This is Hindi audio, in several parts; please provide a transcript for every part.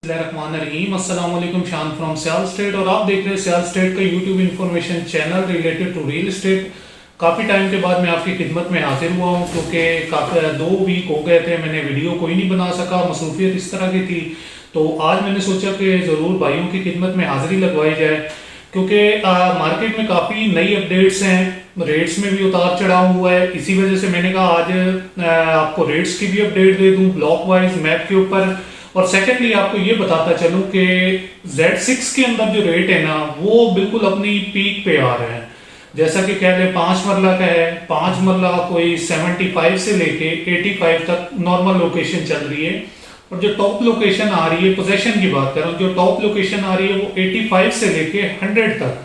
रहीम अस्सलाम वालेकुम। शान फ्रॉम सियाल स्टेट और आप देख रहे हैं सियाल स्टेट का YouTube information channel related to real estate. काफ़ी टाइम के बाद मैं आपकी खिदमत में हाजिर हुआ हूं क्योंकि काफ़ी 2 वीक हो गए थे, मैंने वीडियो कोई नहीं बना सका, मसरूफियत इस तरह की थी। तो आज मैंने सोचा कि ज़रूर भाइयों की खिदमत में हाजिरी लगवाई जाए क्योंकि मार्केट में काफ़ी नई अपडेट्स हैं, रेट्स में भी उतार चढ़ाव हुआ है। इसी वजह से मैंने कहा आज आपको रेट्स की भी अपडेट दे दूं ब्लॉक वाइज मैप के ऊपर। और सेकेंडली आपको ये बताता चलूं कि Z6 के अंदर जो रेट है ना वो बिल्कुल अपनी पीक पे आ रहे हैं। जैसा कि कह ले 5 मरला का है, 5 मरला कोई 75 से लेके 85 तक नॉर्मल लोकेशन चल रही है। और जो टॉप लोकेशन आ रही है, पोजेशन की बात कर रहा हूँ, जो टॉप लोकेशन आ रही है वो 85 से लेके 100 तक,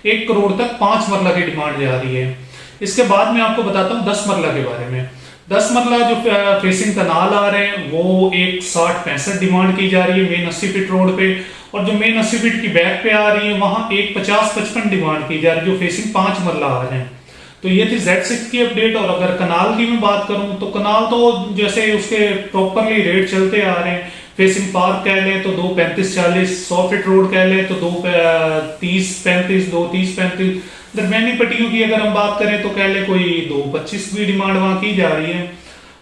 1 करोड़ तक 5 मरला की डिमांड जा रही है। इसके बाद मैं आपको बताता हूँ 10 मरला के बारे में। 10 मरला जो फेसिंग कनाल आ रहे हैं वो एक 60-65 डिमांड की जा रही है मेन 80 फीट रोड पे, और जो मेन 80 फीट की बैक पे आ रही है वहां एक 50-55 डिमांड की जा रही है जो फेसिंग 5 मरला आ रहे हैं। तो ये थी Z6 की अपडेट। और अगर कनाल की मैं बात करूं तो कनाल तो जैसे उसके प्रॉपरली रेट चलते आ रहे हैं। फेसिंग पार्क कह लें तो 235-40, 100 फीट रोड कह लें तो 230-35, 230-35। दरमियानी पट्टियों की अगर हम बात करें तो कह ले कोई 225 की डिमांड वहां की जा रही है।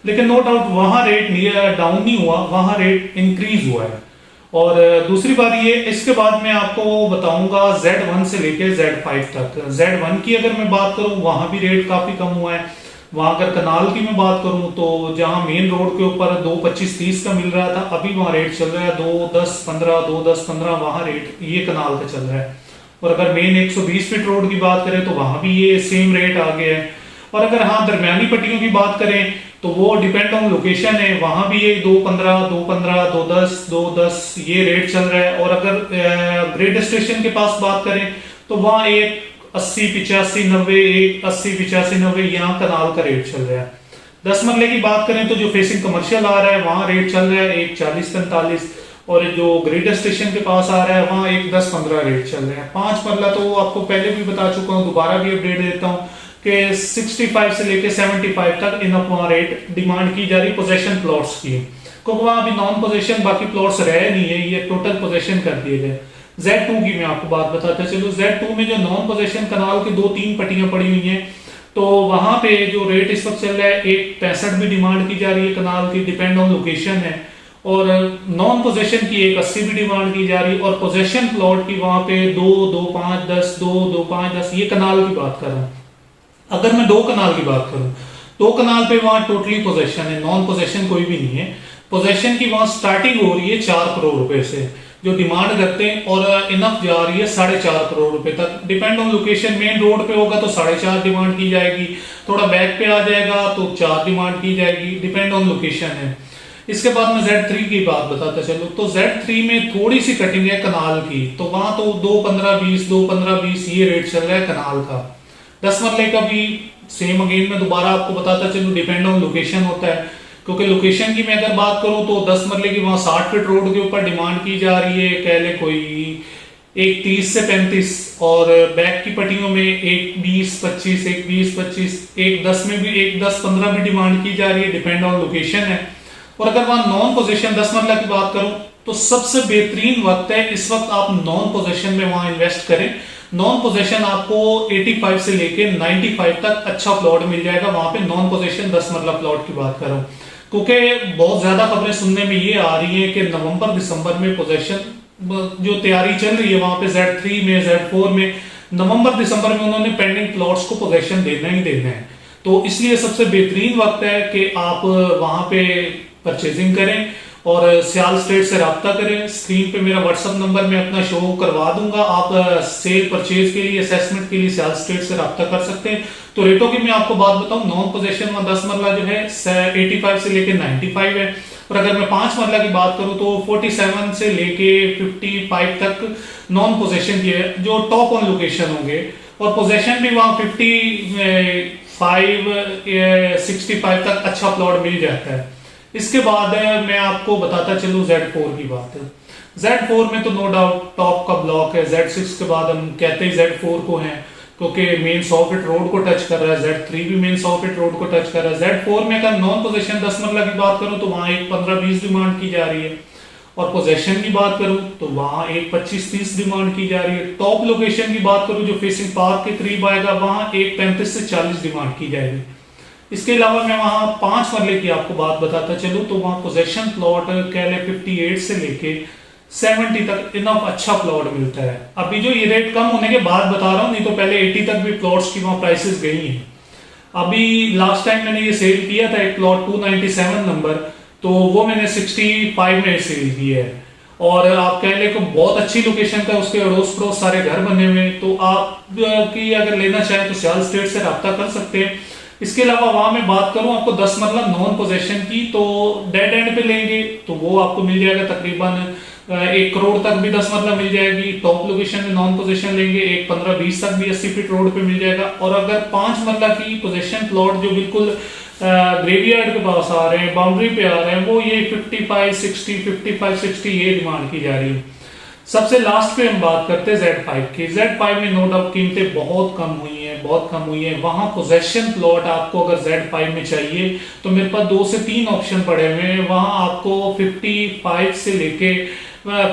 लेकिन नो डाउट वहां रेट डाउन नहीं हुआ, वहां रेट इंक्रीज हुआ है। और दूसरी बात ये, इसके बाद मैं आपको बताऊंगा Z1 से लेके Z5 तक। Z1 की अगर मैं बात करूं वहां भी रेट काफी कम हुआ है। वहां अगर कनाल की मैं बात करूं तो जहां मेन रोड के ऊपर 225-30 का मिल रहा था, अभी वहां रेट चल रहा है 210-15, 210-15 वहां रेट ये कनाल का चल रहा है। और अगर मेन 120 फीट रोड की बात करें तो वहां भी ये सेम रेट आ गया है। और अगर हाँ दरमियानी पट्टियों की बात करें तो वो डिपेंड ऑन लोकेशन है, वहां भी ये 215, 215, 210, 210 ये रेट चल रहा है। और अगर ग्रेड स्टेशन के पास बात करें तो वहां एक 80-85-90, एक 80-85-90 यहाँ कनाल का रेट चल रहा है। 10 मरले की बात करें तो जो फेसिंग कमर्शियल आ रहा है वहां रेट चल रहा है एक 40-45, और जो ग्रेड स्टेशन के पास आ रहा है वहां एक 10-15 रेट चल रहे हैं। 5 मरला तो आपको पहले भी बता चुका हूं, दोबारा भी अपडेट देता हूं कि 65 से लेके 75 तक इनफ वहां रेट डिमांड की जा रही पोजेशन प्लॉट्स की, क्योंकि वहां अभी नॉन पोजेशन बाकी प्लॉट्स रहे नहीं है, ये टोटल पोजेशन कर दिए गए। Z2 की मैं आपको बात बताता चलूं, Z2 में जो नॉन पोजेशन कनाल की 2-3 पट्टियां पड़ी हुई हैं तो वहां पे जो रेट इस वक्त चल रहा है एक 65 भी डिमांड की जा रही है कनाल की, डिपेंड ऑन लोकेशन है। और नॉन पोजेशन की एक 80 भी डिमांड की जा रही है। और पोजेशन प्लॉट की वहां पे 2, 2, 5, 10, 2, 2, 5, 10 ये कनाल की बात कर रहा हूं। अगर मैं 2 कनाल की बात करूं, 2 कनाल पे वहां टोटली पोजेशन है, नॉन पोजेशन कोई भी नहीं है। पोजेशन की वहां स्टार्टिंग हो रही है 4 करोड़ रुपए से जो डिमांड करते हैं, और इनफ जा रही है 4.5 करोड़ रुपए तक, depend on location. Main road पे होगा तो 4.5 डिमांड की जाएगी, थोड़ा बैक पे आ जाएगा तो 4 डिमांड की जाएगी, डिपेंड ऑन लोकेशन है। इसके बाद मैं Z3 की बात बताता चलूं तो Z3 में थोड़ी सी कटिंग है कनाल की, तो वहां तो 2.15-20, 2.15-20 ये रेट चल रहा है कनाल का। 10 मरले का भी सेम अगेन मैं दोबारा आपको बताता चलूं, डिपेंड ऑन लोकेशन होता है। क्योंकि लोकेशन की मैं अगर बात करूं तो 10 मरले की वहां 60 फीट रोड के ऊपर डिमांड की जा रही है, कह ले कोई एक 30 से 35, और बैक की पट्टियों में एक 20-25, एक 20-25, एक 10 में भी एक 10-15 भी डिमांड की जा रही है, डिपेंड ऑन लोकेशन है। और अगर वहां नॉन पोजीशन 10 मरला की बात करूं तो सबसे बेहतरीन वक्त है इस वक्त आप नॉन पोजीशन में वहां इन्वेस्ट करें। नॉन पोजीशन आपको 85 से लेके 95 तक अच्छा प्लॉट मिल जाएगा वहां पे, नॉन पोजीशन 10 मरला प्लॉट की बात करूं। क्योंकि बहुत ज्यादा खबरें सुनने में ये आ रही है कि नवंबर-दिसंबर में पोजीशन जो तैयारी चल रही है वहां पे Z3 में, Z4 में, नवंबर-दिसंबर में उन्होंने पेंडिंग प्लॉट्स को पोजीशन देना ही देना है। तो इसलिए सबसे बेहतरीन वक्त है कि आप वहां पे परचेजिंग करें और सियाल स्टेट से रब्ता करें। स्क्रीन पे मेरा व्हाट्सएप नंबर मैं अपना शो करवा दूंगा, आप सेल परचेज के लिए, असेसमेंट के लिए सियाल स्टेट से रब्ता कर सकते हैं। तो रेटों की मैं आपको बात बताऊं, नॉन पोजीशन में 10 मरला जो है 85 से लेके 95 है। और अगर मैं 5 मरला की बात करूं तो 47 से लेके 55 तक नॉन पोजीशन की है जो टॉप ऑन लोकेशन होंगे, और पोजीशन भी वहां 55-65 तक अच्छा प्लॉट मिल जाता है। इसके बाद मैं आपको बताता चलूं Z4 की बात। Z4 में तो नो डाउट टॉप का ब्लॉक है, Z6 के बाद हम कहते हैं Z4 को है क्योंकि मेन 100 फीट रोड को टच कर रहा है, Z3 भी मेन 100 फीट रोड को टच कर रहा है। Z4 में अगर नॉन पोजीशन 10 मरला की बात करूं तो वहां एक 15-20 डिमांड की जा रही है। और पोजेशन की बात करूं तो वहां एक 25-30 डिमांड की जा रही है। टॉप लोकेशन की बात करूं जो फेसिंग पार्क के करीब आएगा वहां एक 35 से 40 डिमांड की जाएगी। इसके अलावा मैं वहां 5 मरले की आपको बात बताता चलूं तो वहां पोजेशन प्लॉट कह ले 58 से लेके 70 तक इनफ अच्छा प्लॉट मिलता है। अभी जो ये रेट कम होने के बाद बता रहा हूं, नहीं तो पहले 80 तक भी प्लॉट्स की वहां प्राइसेस गई हैं। अभी लास्ट टाइम मैंने ये सेल किया था एक प्लॉट 297 नंबर, तो वो मैंने 65 में सेल किया है। और आप कह ले को बहुत अच्छी लोकेशन का, उसके अड़ोस पड़ोस सारे घर बने हुए, तो आप की अगर लेना चाहें तो सियाल स्टेट से रब्ता कर सकते हैं। इसके अलावा वहां मैं बात करूं आपको 10 मरला नॉन पोजेशन की, तो डेड एंड पे लेंगे तो वो आपको मिल जाएगा तकरीबन 1 करोड़ तक भी 10 मरला मिल जाएगी। टॉप लोकेशन में नॉन पोजेशन लेंगे एक 15-20 तक भी 80 फीट रोड पे मिल जाएगा। और अगर 5 मरला की पोजेशन प्लॉट जो बिल्कुल ग्रेवयार्ड के पास आ रहे हैं, बाउंड्री पे आ रहे हैं, वो ये 55-60 ये डिमांड की जा रही है। सबसे लास्ट पे हम बात करते हैं Z5 की। Z5 में नो डाउट कीमतें बहुत कम हुई हैं। वहां पोजेशन प्लॉट आपको अगर Z5 में चाहिए तो मेरे पास 2 से 3 ऑप्शन पड़े हुए हैं। वहां आपको 55 से लेके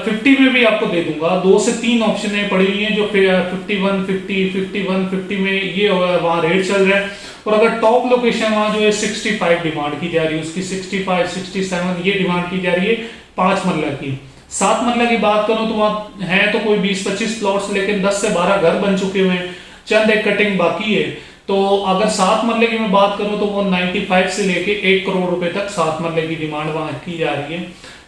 50 में भी आपको दे दूंगा। 2 से 3 ऑप्शन पड़ी हुई हैं जो 51-50 में ये वहां रेट चल रहा है। और अगर टॉप लोकेशन वहां जो है 65 डिमांड की जा रही है, उसकी 65-67 ये डिमांड की जा रही है 5 मरला की। 7 मरला की बात करूं तो वहां है तो कोई 20-25 प्लॉट्स, लेकिन 10 से 12 घर बन चुके हुए हैं, चंद एक कटिंग बाकी है। तो अगर 7 मरले की मैं बात करूं तो वो 95 से लेके 1 करोड़ रुपए तक 7 मरले की डिमांड वहां की जा रही है।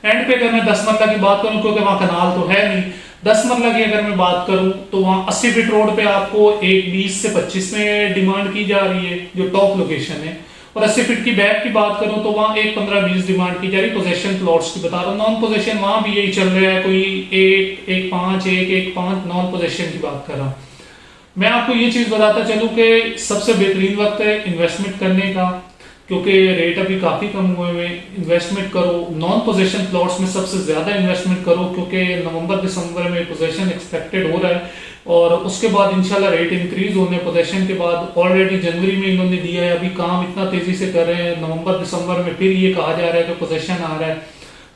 एंड पे अगर मैं 10 मरला की बात करूं, क्योंकि वहां कनाल तो है नहीं, 10 मरला की अगर मैं बात करूं तो वहां 80 फीट रोड पे आपको एक 20 से 25 में डिमांड की जा रही है जो टॉप लोकेशन है। और 80 फीट की बैक की बात करूं तो वहां एक 15-20 डिमांड की जा रही है। पोजेशन प्लॉट्स की बता रहा हूं, नॉन पोजेशन वहां भी यही चल रहा है, कोई 1-1-5 नॉन पोजेशन की बात कर रहा हूं। मैं आपको ये चीज बताता चलूं कि सबसे बेहतरीन वक्त है इन्वेस्टमेंट करने का, क्योंकि रेट अभी काफी कम हुए हुए। इन्वेस्टमेंट करो नॉन पोजेशन प्लॉट्स में, सबसे ज्यादा इन्वेस्टमेंट करो, क्योंकि नवंबर-दिसंबर में पोजेशन एक्सपेक्टेड हो रहा है और उसके बाद इंशाल्लाह रेट इंक्रीज होने पोजेशन के बाद। ऑलरेडी जनवरी में इन्होंने दिया है, अभी काम इतना तेजी से कर रहे हैं, नवंबर-दिसंबर में फिर ये कहा जा रहा है कि पोजेशन आ रहा है,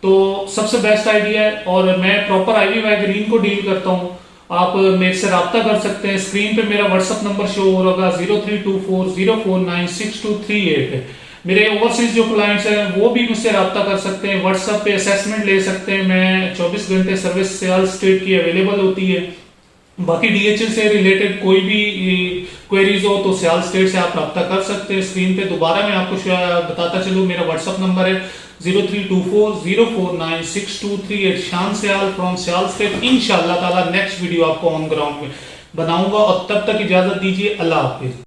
तो सबसे बेस्ट आइडिया है। और मैं प्रॉपर आईवी वैगरीन को डील करता हूँ, आप मेरे से रब्ता कर सकते हैं। स्क्रीन पे मेरा व्हाट्सअप नंबर शो हो रहा है 0324049623 है। मेरे ओवरसीज जो क्लाइंट्स हैं वो भी मुझसे रब्ता कर सकते हैं, व्हाट्सएप पे असेसमेंट ले सकते हैं। मैं 24 घंटे सर्विस सियाल स्टेट की अवेलेबल होती है। बाकी DHL से रिलेटेड कोई भी क्वेरीज हो तो सियाल स्टेट से आप रब्ता कर सकते हैं। स्क्रीन पे दोबारा मैं आपको बताता चलूँ, मेरा व्हाट्सअप नंबर है 0324049623 शान सियाल फ्रॉम सियाल स्टेट। इंशाअल्लाह ताला नेक्स्ट वीडियो आपको ऑन ग्राउंड में बनाऊंगा, और तब तक इजाजत दीजिए। अल्लाह हाफिज।